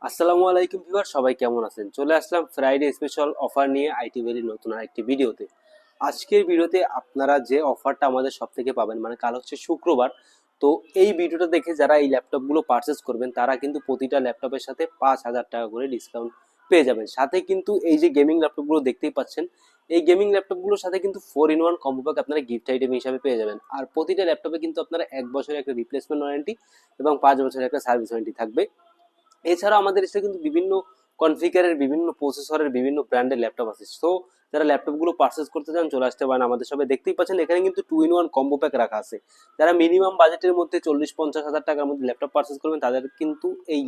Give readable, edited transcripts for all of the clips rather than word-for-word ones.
আসসালামু আলাইকুম ভিউয়ার, সবাই কেমন আছেন? চলে আসলাম ফ্রাইডে স্পেশাল অফার নিয়ে আইটি ভ্যালির নতুন আরেকটি ভিডিওতে। আজকের ভিডিওতে আপনারা যে অফারটা আমাদের সব থেকে পাবেন, মানে কাল হচ্ছে শুক্রবার। তো এই ভিডিওটা দেখে যারা এই ল্যাপটপগুলো পারচেস করবেন তারা কিন্তু প্রতিটা ল্যাপটপের সাথে 5,000 টাকা করে ডিসকাউন্ট পেয়ে যাবেন। সাথে কিন্তু এই যে গেমিং ল্যাপটপগুলো দেখতেই পাচ্ছেন, এই গেমিং ল্যাপটপগুলোর সাথে কিন্তু 4-in-1 কম্বো প্যাক আপনারা গিফট আইটেম হিসাবে পেয়ে যাবেন। আর প্রতিটা ল্যাপটপে কিন্তু আপনারা 1 বছরের একটা রিপ্লেসমেন্ট ওয়ারেন্টি এবং 5 বছরের একটা সার্ভিস ওয়ারেন্টি থাকবে। এছাড়াও আমাদের কাছে কিন্তু বিভিন্ন কনফিগারের, বিভিন্ন প্রসেসরের, বিভিন্ন ব্র্যান্ডের ল্যাপটপ আছে। সো যারা ল্যাপটপগুলো পারচেস করতে চান চলে আসতে পারেন আমাদের সবাই। দেখতেই পাচ্ছেন এখানে কিন্তু 2-in-1 কম্বো প্যাক রাখা আছে। যারা মিনিমাম বাজেটের মধ্যে 40-50 হাজার টাকার মধ্যে ল্যাপটপ পারচেস করবেন তাদের কিন্তু এই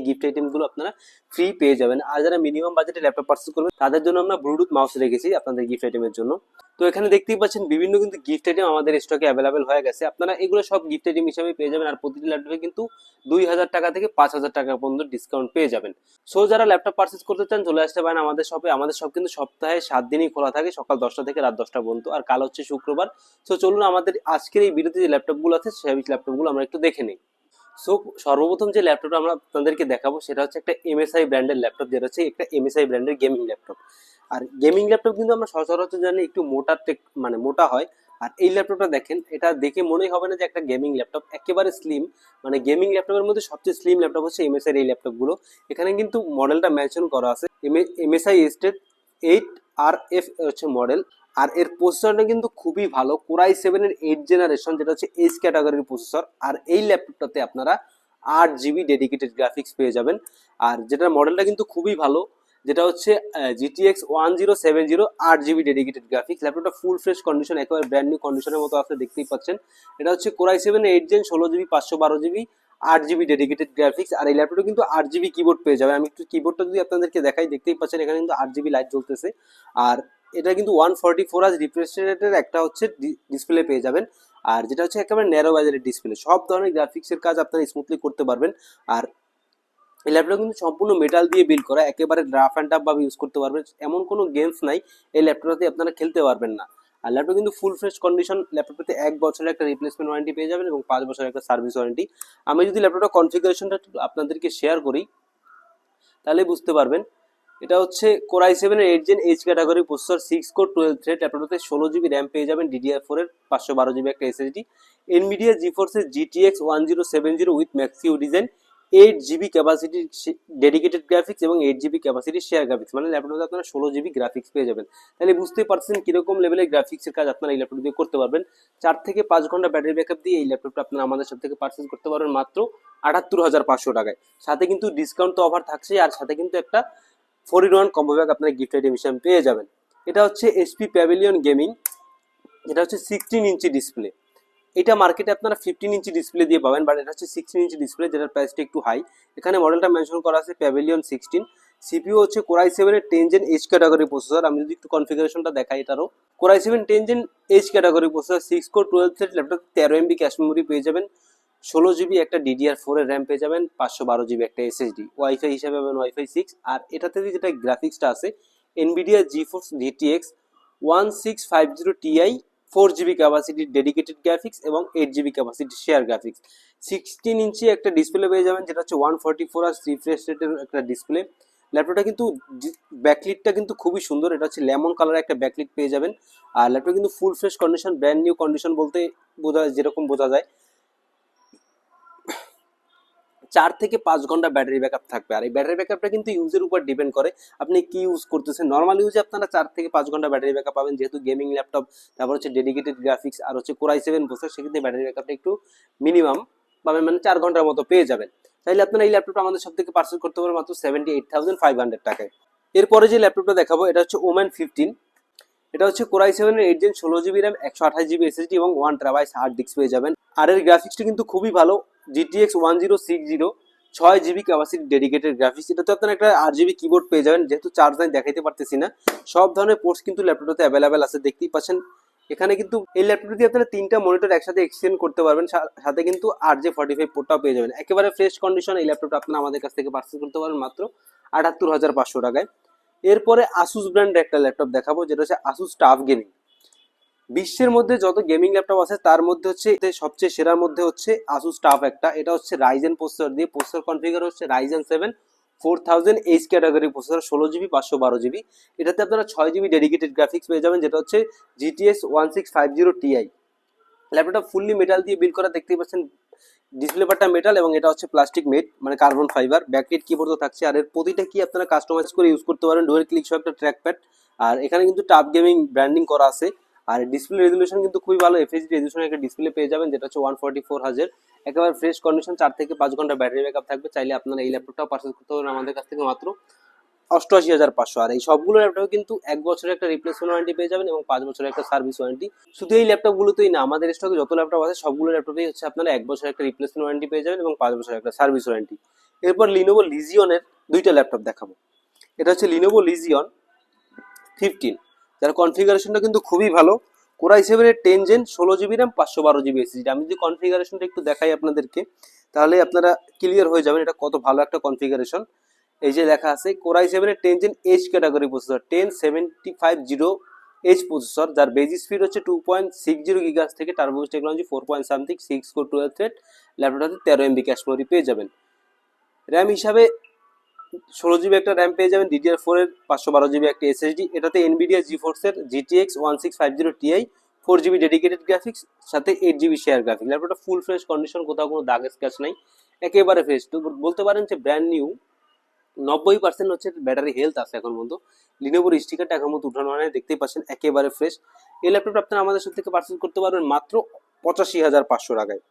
গিফট আইটেমগুলো আপনারা ফ্রি পেয়ে যাবেন। আর যারা মিনিমাম বাজেটে ল্যাপটপ পারচেস করবেন তাদের জন্য আমরা ব্লুটুথ মাউস রেখেছি আপনাদের গিফট আইটেমের জন্য। তো এখানে দেখতেই পাচ্ছেন বিভিন্ন কিন্তু গিফট আইটেম আমাদের স্টকে অ্যাভেলেবেল হয়ে গেছে। আপনারা এগুলো সব গিফট আইটেম হিসেবে পেয়ে যাবেন। আর প্রতিটি ল্যাপটপে কিন্তু 2,000 টাকা থেকে 5,000 টাকা পর্যন্ত ডিসকাউন্ট পেয়ে যাবেন। সো যারা ল্যাপটপ পারচেস করতে চান চলে আসতে পারেন আমাদের শপে। আমাদের শপ কিন্তু সপ্তাহে 7 দিনই খোলা থাকে, সকাল 10টা থেকে রাত 10টা পর্যন্ত। আর কাল হচ্ছে শুক্রবার। সো চলুন আমাদের আজকের এই ভিডিওতে যে ল্যাপটপগুলো আছে সেই ল্যাপটপগুলো আমরা একটু দেখে নিই। সো সর্বপ্রথম যে ল্যাপটপটা আমরা আপনাদেরকে দেখাবো সেটা হচ্ছে একটা এমএসআই ব্র্যান্ডের ল্যাপটপ, যেটা হচ্ছে একটা এমএসআই ব্র্যান্ডের গেমিং ল্যাপটপ। আর গেমিং ল্যাপটপ কিন্তু আমরা সচরাচর জানি একটু মোটা মানে মোটা হয়। আর এই ল্যাপটপটা দেখেন, এটা দেখে মনেই হবে না যে একটা গেমিং ল্যাপটপ, একেবারে স্লিম। মানে গেমিং ল্যাপটপের মধ্যে সবচেয়ে স্লিম ল্যাপটপ হচ্ছে এমএসআই এই ল্যাপটপগুলো। এখানে কিন্তু মডেলটা মেনশন করা আছে, এমএসআই স্টেট 8RF হচ্ছে মডেল। আর এর প্রসেসরটা কিন্তু খুবই ভালো, কোরাই 7 এর 8 জেনারেশন, যেটা হচ্ছে এইচ ক্যাটাগরির প্রসেসর। আর এই ল্যাপটপটাতে আপনারা 8 জিবি ডেডিকেটেড গ্রাফিক্স পেয়ে যাবেন। আর যেটা মডেলটা কিন্তু খুবই ভালো, যেটা হচ্ছে GTX 1070, 8 জিবি ডেডিকেটেড গ্রাফিক্স। ল্যাপটপটা ফুল ফ্রেশ কন্ডিশন, একেবারে ব্র্যান্ড নিউ কন্ডিশনের মতো আছে, দেখতেই পাচ্ছেন। এটা হচ্ছে core i 7 8 gen, 16 GB, 512 GB, 8 GB dedicated graphics. আর এই ল্যাপটপে কিন্তু 8 জিবি কিবোর্ড পেয়ে যাবে। আমি একটু কিবোর্ডটা যদি আপনাদেরকে দেখাই, দেখতেই পাচ্ছেন এখানে কিন্তু 8 জিবি লাইট জ্বলতেছে। আর এটা কিন্তু 144 Hz রিফ্রেশ রেটের একটা হচ্ছে ডিসপ্লে পেয়ে যাবেন। আর যেটা হচ্ছে একেবারে ন্যারো বাজারের ডিসপ্লে, সব ধরনের গ্রাফিক্সের কাজ আপনারা স্মুথলি করতে পারবেন। আর এই ল্যাপটপ কিন্তু সম্পূর্ণ মেটাল দিয়ে বিল্ড করা, একেবারে রাফ অ্যান্ড টাফ ভাবে ইউজ করতে পারবেন। এমন কোনো গেমস নাই এই ল্যাপটপটাতে আপনারা খেলতে পারবেন না। আর ল্যাপটপ কিন্তু ফুল ফ্রেশ কন্ডিশন, ল্যাপটপটাতে 1 বছরের একটা রিপ্লেসমেন্ট ওয়ারেন্টি পেয়ে যাবেন এবং 5 বছরের একটা সার্ভিস ওয়ারেন্টি। আমি যদি ল্যাপটপটা কনফিগারেশনটা আপনাদেরকে শেয়ার করি তাহলে বুঝতে পারবেন। এটা হচ্ছে কোরাই 7 এর 8 gen H category processor, 6 core 12 thread. ল্যাপটপটাতে 16 জিবি র্যাম পেয়ে যাবেন, DDR4 এর 512 জিবি একটা SSD, এনভিডিয়া জিফোর্সের GTX 1070 with Max Q design, 8 GB ক্যাপাসিটির ডেডিকেটেড গ্রাফিক্স এবং 8 জিবি ক্যাপাসিটির শেয়ার গ্রাফিক্স। মানে ল্যাপটপে আপনারা 16 জিবি গ্রাফিক্স পেয়ে যাবেন। তাহলে বুঝতেই পারছেন কিরকম লেভেলের গ্রাফিক্সের কাজ আপনারা এই ল্যাপটপ দিয়ে করতে পারবেন। 4 থেকে 5 ঘন্টা ব্যাটারি ব্যাকআপ দিয়ে এই ল্যাপটপটা আপনারা আমাদের সাথে থেকে পারচেজ করতে পারবেন মাত্র 78,500 টাকায়। সাথে কিন্তু ডিসকাউন্ট তো অফার থাকছে, আর সাথে কিন্তু একটা 4-in-1 কম্বো ব্যাগ আপনারা গিফট আইটেম হিসেবে পেয়ে যাবেন। এটা হচ্ছে HP প্যাভিলিয়ন গেমিং, এটা হচ্ছে 16 ইঞ্চি ডিসপ্লে। এটা মার্কেটে আপনারা 15 ইঞ্চি ডিসপ্লে দিয়ে পাবেন, বাট এটা হচ্ছে 16 ইঞ্চি ডিসপ্লে, যেটার প্রাইসটা একটু হাই। এখানে মডেলটা মেনশন করা আছে প্যাভিলিয়ন 16। সিপিইউ হচ্ছে কোরাই 7 এর 10 জেন এইচ ক্যাটাগরি প্রসেসর। আমি যদি একটু কনফিগারেশনটা দেখাই, এটারও Core i 7 10 gen H category processor, 6 core 12 thread. Laptop 13 MB cache memory পেয়ে যাবেন, 16 জিবি একটা DDR4 এর র্যাম পেয়ে যাবেন, 512 জিবি একটা SSD, ওয়াইফাই হিসাবে পাবেন ওয়াইফাই 6। আর এটাতে যেটা গ্রাফিক্সটা আছে, Nvidia GeForce GTX 1650 Ti, 4 GB ক্যাপাসিটির ডেডিকেটেড গ্রাফিক্স এবং 8 জিবি ক্যাপাসিটির শেয়ার গ্রাফিক্স। 16 ইঞ্চি একটা ডিসপ্লে পেয়ে যাবেন, যেটা হচ্ছে 144 Hz রিফ্রেশ রেটের একটা ডিসপ্লে। ল্যাপটপটা কিন্তু ব্যাকলিটটা কিন্তু খুবই সুন্দর, এটা হচ্ছে লেমন কালারের একটা ব্যাকলিট পেয়ে যাবেন। আর ল্যাপটপ কিন্তু ফুল fresh condition, brand new condition বলতে যেরকম বোঝা যায়। 4 থেকে 5 ঘন্টা ব্যাটারি ব্যাকআপ থাকবে। আর এই ব্যাটারি ব্যাকআপটা কিন্তু ইউজের উপর ডিপেন্ড করে, আপনি কি ইউজ করতেছেন। নর্মাল ইউজে আপনারা 4 থেকে 5 ঘন্টা ব্যাটারি ব্যাকআপ পাবেন, যেহেতু গেমিং ল্যাপটপ, তারপর হচ্ছে ডেডিকেটেড গ্রাফিক্স আর হচ্ছে কোরাই 7 প্রসেসর, সেক্ষেত্রে ব্যাটারি ব্যাকআপটা একটু মিনিমাম পাবেন, মানে 4 ঘন্টার মতো পেয়ে যাবেন। তাইলে আপনারা এই ল্যাপটপটা আমাদের সব থেকে পার্সেল করতে পারবেন মাত্র 78,500 টাকায়। এরপরে যে ল্যাপটপটা দেখাবো এটা হচ্ছে ওম্যান 15। এটা হচ্ছে কোরাই 7 এর 8 gen, 16 GB RAM, 128 GB SSD এবং 1 TB হার্ড ডিস্ক পেয়ে যাবেন। আর এর গ্রাফিক্সটা কিন্তু খুবই ভালো, GTX 1060, 6 GB capacity dedicated graphics. এটা তো আপনার একটা 8 জিবি কিবোর্ড পেয়ে যাবেন, যেহেতু চার্জ নাই দেখাইতে পারতেছি না। সব ধরনের পোর্টস কিন্তু ল্যাপটপটাতে অ্যাভেলেবেল আছে, দেখতেই পাচ্ছেন। এখানে কিন্তু এই ল্যাপটপ দিয়ে আপনারা 3টা মনিটর একসাথে এক্সচেঞ্জ করতে পারবেন, সাথে কিন্তু RJ45 পোর্টটাও পেয়ে যাবেন। একেবারে ফ্রেশ কন্ডিশন এই ল্যাপটপটা আপনারা আমাদের কাছ থেকে পার্চেস করতে পারবেন মাত্র 78,500 টাকায়। এরপরে আসুস ব্র্যান্ডের একটা ল্যাপটপ দেখাবো, যেটা হচ্ছে আসুস টাফ গেমিং। বিশ্বের মধ্যে যত গেমিং ল্যাপটপ আছে তার মধ্যে হচ্ছে সবচেয়ে সেরার মধ্যে হচ্ছে আসুস টাফ একটা। এটা হচ্ছে রাইজেন প্রসেসর দিয়ে, প্রসেসর কনফিগার হচ্ছে Ryzen 7 4000 category processor, 16 GB 512 GB. এটাতে আপনারা 6 জিবি ডেডিকেটেড গ্রাফিক্স পেয়ে যাবেন, যেটা হচ্ছে GTX 1650 Ti। ল্যাপটপটা ফুললি মেটাল দিয়ে বিল্ড করা, দেখতেই পাচ্ছেন ডিসপ্লে পার্টটা মেটাল এবং এটা হচ্ছে প্লাস্টিক মেড মানে কার্বন ফাইবার। ব্যাকলাইট কিবোর্ড তো থাকছে, আর এর প্রতিটা কি আপনারা কাস্টমাইজ করে ইউজ করতে পারেন। ডুয়াল ক্লিক সহ একটা ট্র্যাক প্যাড, আর এখানে কিন্তু টাফ গেমিং ব্র্যান্ডিং করা আছে। আর ডিসপ্লে রেজুলেশন কিন্তু খুবই ভালো, FHD রেজুলেশনের একটা ডিসপ্লে পেয়ে যাবেন, যেটা হচ্ছে 144Hz। একেবারে ফ্রেশ কন্ডিশন, 4 থেকে 5 ঘন্টা ব্যাটারি ব্যাকআপ থাকবে। চাইলে আপনারা এই ল্যাপটপটাও পারচেজ করতে পারেন আমাদের কাছ থেকে মাত্র 88,500। আর এই সবগুলো ল্যাপটপে কিন্তু 1 বছরের একটা রিপ্লেসমেন্ট ওয়ারেন্টি পেয়ে যাবেন এবং 5 বছরের একটা সার্ভিস ওয়ারেন্টি। শুধু এই ল্যাপটপগুলোতেই না, আমাদের স্টকে যত ল্যাপটপ আছে সবগুলো ল্যাপটপেই হচ্ছে আপনারা 1 বছরের একটা রিপ্লেসমেন্ট ওয়ারেন্টি পেয়ে যাবেন এবং 5 বছরের একটা সার্ভিস ওয়ারেন্টি। এরপর লিনোভো লিজিয়নের দুইটা ল্যাপটপ দেখাবো। এটা হচ্ছে লিনোভো লিজিয়ন 15, যার কনফিগারেশনটা কিন্তু খুবই ভালো। কোরাই 7-এর 10 gen, 16 GB RAM, 512 GB SSD. আমি যদি কনফিগারেশনটা একটু দেখাই আপনাদেরকে, তাহলে আপনারা ক্লিয়ার হয়ে যাবেন এটা কত ভালো একটা কনফিগারেশন। এই যে লেখা আছে কোরাই 7-এর 10 gen H category processor, 10750H processor, যার বেজ স্পিড হচ্ছে 2.60 গিগাহার্টজ থেকে turbo boost technology 4 point something, 6 core 12 thread. ল্যাপটপটাতে 13 MB ক্যাশ মেমরি পেয়ে যাবেন। র্যাম হিসাবে 16 জিবি একটা র্যাম পেয়ে যাবেন, DDR4 এর 512 জিবি একটা এসএসডি। এটাতে এনভিডিয়া জিফোর্সের GTX 1650 Ti, 4 GB dedicated graphics, সাথে 8 জিবি শেয়ার গ্রাফিক্স। ল্যাপটপটা ফুল ফ্রেশ কন্ডিশন, কোথাও কোনো দাগ স্ক্র্যাচ নাই, একেবারে ফ্রেশ। তো বলতে পারেন যে ব্র্যান্ড নিউ। 90% হচ্ছে ব্যাটারি হেলথ আছে এখন পর্যন্ত। লিনোভোর স্টিকারটা এখন মতো উঠানো হয়, দেখতেই পাচ্ছেন একেবারে ফ্রেশ। এই ল্যাপটপটা আপনারা আমাদের সাথে থেকে পারচেজ করতে পারবেন মাত্র 85,500 টাকায়।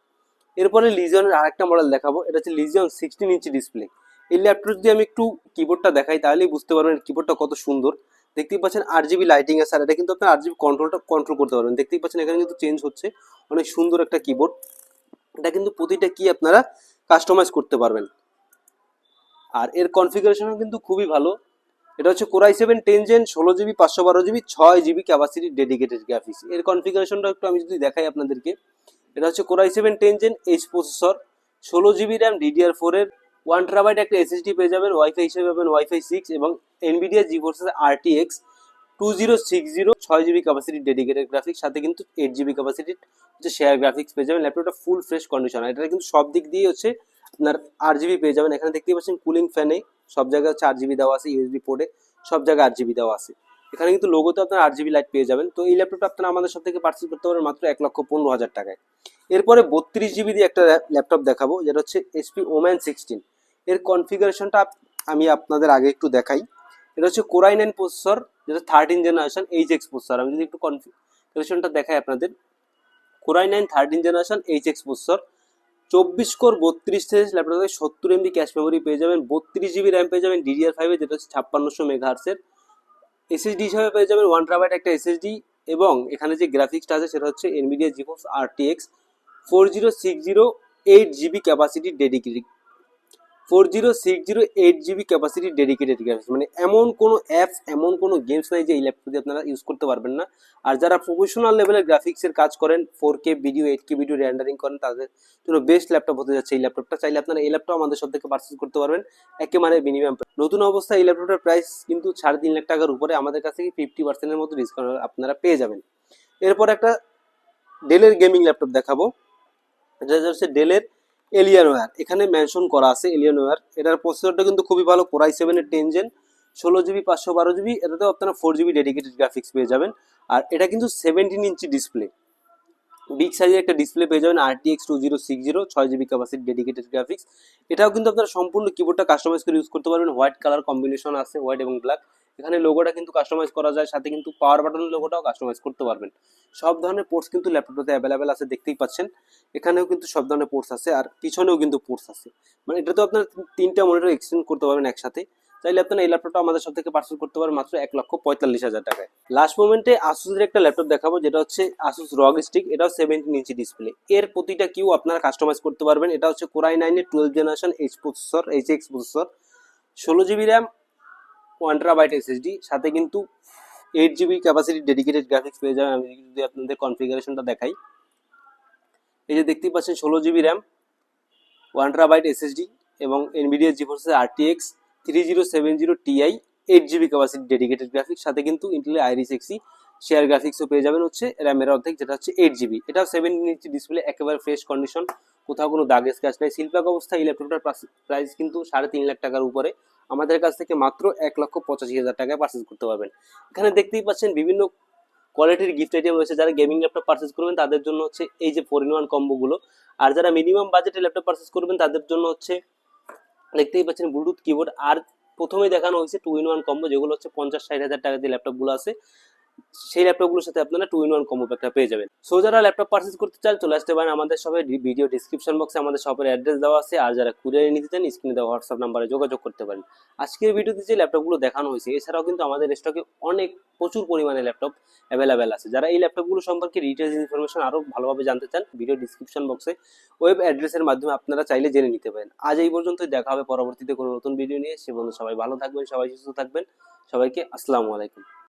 এরপরে লিজিয়নের আরেকটা মডেল দেখাবো, এটা হচ্ছে লিজিয়ন 16 ইঞ্চি ডিসপ্লে। এই ল্যাপটপ যদি আমি একটু কিবোর্ডটা দেখাই তাহলেই বুঝতে পারবেন কিবোর্ডটা কত সুন্দর। দেখতেই পাচ্ছেন 8 জিবি লাইটিং আছে, আর এটা কিন্তু আপনার 8 জিবি কন্ট্রোল করতে পারবেন। দেখতেই পাচ্ছেন এখানে কিন্তু চেঞ্জ হচ্ছে, অনেক সুন্দর একটা কিবোর্ড। এটা কিন্তু প্রতিটা কি আপনারা কাস্টমাইজ করতে পারবেন, আর এর কনফিগারেশন কিন্তু খুবই ভালো। এটা হচ্ছে core i 7 10 gen, 16 GB 512 GB, 6 GB capacity dedicated graphics. এর কনফিগারেশনটা একটু আমি যদি দেখাই আপনাদেরকে, এটা হচ্ছে core i 7 10 gen H processor, 16 GB RAM, DDR4 এর 1 TB একটা এসএসডি পেয়ে যাবেন, ওয়াইফাই হিসেবে পাবেন ওয়াইফাই 6 এবং এনভিডিয়া জিফোর্সের RTX 2060, 6 GB capacity dedicated graphics, সাথে কিন্তু 8 জিবি ক্যাপাসিটি হচ্ছে শেয়ার গ্রাফিক্স পেয়ে যাবেন। ল্যাপটপটা ফুল ফ্রেশ কন্ডিশন, এটা কিন্তু সব দিক দিয়ে হচ্ছে আপনার 8 জিবি পেয়ে যাবেন। এখানে দেখতেই পাচ্ছেন কুলিং ফ্যানে সব জায়গায় হচ্ছে 8 জিবি দেওয়া আছে, ইউএসবি পোর্টে সব জায়গায় 8 জিবি দেওয়া আছে। এখানে কিন্তু লোগোতে আপনার 8 জিবি লাইট পেয়ে যাবেন। তো এই ল্যাপটপটা আপনারা আমাদের সব থেকে পারচেজ করতে পারেন মাত্র 1,15,000 টাকায়। এরপরে 32 জিবি দিয়ে একটা ল্যাপটপ দেখাবো, যেটা হচ্ছে HP ওম্যান 16। এর কনফিগারেশনটা আমি আপনাদের আগে একটু দেখাই। এটা হচ্ছে কোরাই 9 প্রসেসর, যেটা 13 জেনারেশন HX প্রসেসর। আমি যদি একটু কনফিগারেশনটা দেখাই আপনাদের, core i 9 13 generation HX processor, 24 core 32 thread. ল্যাপটপে 70 MB ক্যাশ মেমোরি পেয়ে যাবেন, 32 জিবি র্যাম পেয়ে যাবেন DDR5 এ, যেটা হচ্ছে 5600 মেগাহার্টসের। এসএসডি হিসাবে পেয়ে যাবেন 1 TB একটা এসএসডি, এবং এখানে যে গ্রাফিক্সটা আছে সেটা হচ্ছে Nvidia GeForce RTX 4060, 8 GB capacity dedicated, 8 GB capacity dedicated graphics. মানে এমন কোনো অ্যাপস, এমন কোনো গেমস নাই যে এই ল্যাপটপ দিয়ে আপনারা ইউজ করতে পারবেন না। আর যারা প্রফেশনাল লেভেলের গ্রাফিক্সের কাজ করেন, 4K video, 8K video rendering করেন, তাদের জন্য বেস্ট ল্যাপটপ হতে যাচ্ছে এই ল্যাপটপটা। চাইলে আপনারা এই ল্যাপটপ আমাদের সব থেকে পারচেজ করতে পারবেন একেবারে মিনিমাম। নতুন অবস্থায় এই ল্যাপটপটার প্রাইস কিন্তু 3.5 লাখ টাকার উপরে, আমাদের কাছ থেকে 50% মতো ডিসকাউন্ট আপনারা পেয়ে যাবেন। এরপর একটা ডেলের গেমিং ল্যাপটপ দেখাবো, এটা হচ্ছে ডেলের এলিয়ানোয়ার। এখানে মেনশন করা আছে এলিয়ানোয়ার। এটার প্রসেসরটা কিন্তু খুবই ভালো, কোরাই 7-এর 10 জেন, 16 জিবি 512 জিবি। এটাতেও আপনারা 4 জিবি ডেডিকেটেড গ্রাফিক্স পেয়ে যাবেন। আর এটা কিন্তু 17 ইঞ্চি ডিসপ্লে, বিগ সাইজের একটা ডিসপ্লে পেয়ে যাবেন, RTX 2060, 6 GB capacity dedicated graphics. এটাও কিন্তু আপনারা সম্পূর্ণ কিবোর্ডটা কাস্টমাইজ করে ইউজ করতে পারবেন। হোয়াইট কালার কম্বিনেশন আছে, হোয়াইট এবং ব্ল্যাক। এখানে লোগোটা কিন্তু কাস্টমাইজ করা যায়, সাথে কিন্তু পাওয়ার বাটনের লোগোটাও কাস্টমাইজ করতে পারবেন। সব ধরনের পোর্টস কিন্তু ল্যাপটপটাতে অ্যাভেলেবেল আছে, দেখতেই পাচ্ছেন। এখানেও কিন্তু সব ধরনের পোর্টস আছে, আর পিছনেও কিন্তু পোর্টস আছে। মানে এটা তো আপনার 3টা মনিটর এক্সচেঞ্জ করতে পারবেন একসাথে। চাইলে আপনারা এই ল্যাপটপটা আমাদের সব থেকে পারচেজ করতে পারেন মাত্র 1,45,000 টাকায়। লাস্ট মোমেন্টে আসুসের একটা ল্যাপটপ দেখাবো, যেটা হচ্ছে আসুস রগ স্টিক। এটাও 17 ইঞ্চি ডিসপ্লে। এর প্রতিটা কিউ আপনারা কাস্টমাইজ করতে পারবেন। এটা হচ্ছে কোরাই 9-এর 12 জেনারেশন HX প্রসেসর, 16 জিবি র্যাম, 1 TB এসএসডি, সাথে কিন্তু 8 জিবি ক্যাপাসিটি ডেডিকেটেড গ্রাফিক্স পেয়ে যাবেন। আমি যদি আপনাদের কনফিগারেশনটা দেখাই, এই যে দেখতেই পাচ্ছেন 16 জিবি র্যাম, 1 TB এসএসডি এবং এনভিডিয়া জিফোর্সের RTX 3070 Ti, 8 GB capacity dedicated graphics, সাথে কিন্তু ইন্টেলের আইরিস এক্সি শেয়ার গ্রাফিক্সও পেয়ে যাবেন হচ্ছে র্যামের অর্ধেক, যেটা হচ্ছে 8 জিবি। এটাও 17 ইঞ্চি ডিসপ্লে, একেবারে ফ্রেশ কন্ডিশন, কোথাও কোনো দাগ স্ক্র্যাচ নেই। শিল্পাক অবস্থায় এই ল্যাপটপটার প্রাইস কিন্তু 3.5 লাখ টাকার উপরে। আমাদের কাছ থেকে মাত্র 1,85,000 টাকায় পারচেজ করতে পারবেন। এখানে দেখতেই পাচ্ছেন বিভিন্ন কোয়ালিটির গিফট আইটেম রয়েছে। যারা গেমিং ল্যাপটপ পারচেজ করবেন তাদের জন্য হচ্ছে এই যে 4-in-1 কম্বোগুলো, আর যারা মিনিমাম বাজেটে ল্যাপটপ পারচেজ করবেন তাদের জন্য হচ্ছে দেখতেই পাচ্ছেন ব্লুটুথ কিবোর্ড, আর প্রথমেই দেখানো হয়েছে 2-in-1 কম্বো, যেগুলো হচ্ছে 50-60 হাজার টাকা দিয়ে ল্যাপটপগুলো আছে, সেই ল্যাপটপগুলোর সাথে আপনারা 2-in-1 কম্বো প্যাকটা পেয়ে যাবেন। সো যারা ল্যাপটপ পারচেজ করতে চান চলে আসতে পারেন আমাদের শপে। ভিডিও ডিসক্রিপশন বক্সে আমাদের শপের অ্যাড্রেস দেওয়া আছে, আর যারা কুরিয়ারে নিতে চান স্ক্রিনে দেওয়া হোয়াটসঅ্যাপ নাম্বারে যোগাযোগ করতে পারেন। আজকের ভিডিওতে যে ল্যাপটপগুলো দেখানো হয়েছে, এছাড়াও কিন্তু আমাদের স্টকে প্রচুর পরিমাণে ল্যাপটপ অ্যাভেলেবেল আছে। যারা এই ল্যাপটপগুলো সম্পর্কে ডিটেলস ইনফরমেশন আরও ভালোভাবে জানতে চান, ভিডিও ডিসক্রিপশন বক্সে ওয়েব অ্যাড্রেসের মাধ্যমে আপনারা চাইলে জেনে নিতে পারেন। আজ এই পর্যন্তই, দেখা হবে পরবর্তীতে কোনো নতুন ভিডিও নিয়ে। সে বন্ধু সবাই ভালো থাকবেন, সবাই সুস্থ থাকবেন। সবাইকে আসসালামু আলাইকুম।